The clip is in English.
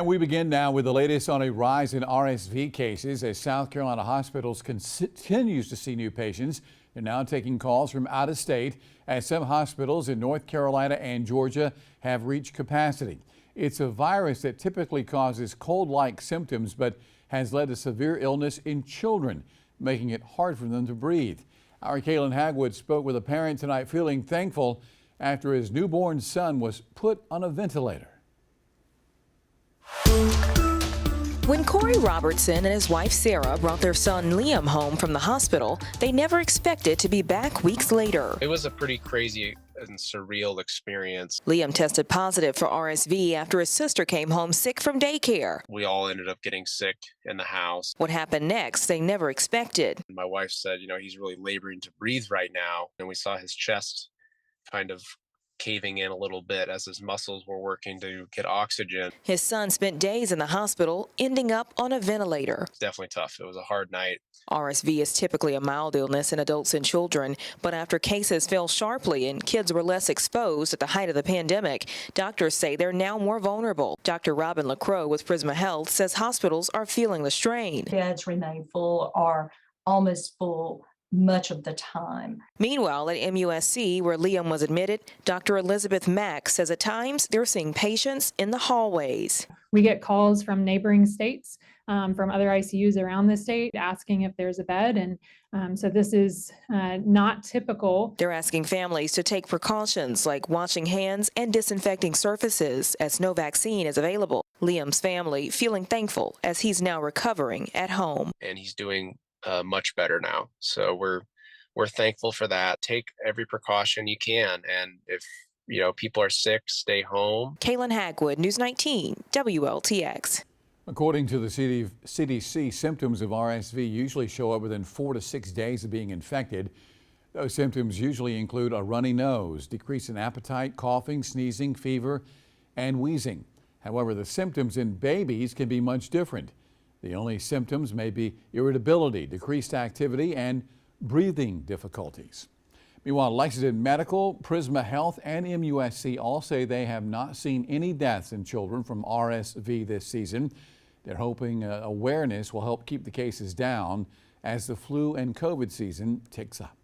And we begin now with the latest on a rise in RSV cases as South Carolina hospitals continues to see new patients. They're now taking calls from out of state as some hospitals in North Carolina and Georgia have reached capacity. It's a virus that typically causes cold-like symptoms but has led to severe illness in children, making it hard for them to breathe. Our Kaylin Hagwood spoke with a parent tonight feeling thankful after his newborn son was put on a ventilator. When Corey Robertson and his wife Sarah brought their son Liam home from the hospital, they never expected to be back weeks later. It was a pretty crazy and surreal experience. Liam tested positive for RSV after his sister came home sick from daycare. We all ended up getting sick in the house. What happened next, they never expected. My wife said, he's really laboring to breathe right now. And we saw his chest kind of caving in a little bit as his muscles were working to get oxygen. His son spent days in the hospital, ending up on a ventilator. It's definitely tough. It was a hard night. RSV is typically a mild illness in adults and children, but after cases fell sharply and kids were less exposed at the height of the pandemic, doctors say they're now more vulnerable. Dr. Robin LaCroix with Prisma Health says hospitals are feeling the strain. Beds remain full or almost full much of the time. Meanwhile, at MUSC, where Liam was admitted, Dr. Elizabeth Mack says at times they're seeing patients in the hallways. We get calls from neighboring states, from other ICUs around the state, asking if there's a bed, and so this is not typical. They're asking families to take precautions like washing hands and disinfecting surfaces as no vaccine is available. Liam's family feeling thankful as he's now recovering at home. And he's doing much better now. So we're thankful for that. Take every precaution you can. And if, people are sick, stay home. Kaylin Hagwood, News 19, WLTX. According to the CDC, symptoms of RSV usually show up within 4 to 6 days of being infected. Those symptoms usually include a runny nose, decrease in appetite, coughing, sneezing, fever, and wheezing. However, the symptoms in babies can be much different. The only symptoms may be irritability, decreased activity, and breathing difficulties. Meanwhile, Lexington Medical, Prisma Health, and MUSC all say they have not seen any deaths in children from RSV this season. They're hoping awareness will help keep the cases down as the flu and COVID season ticks up.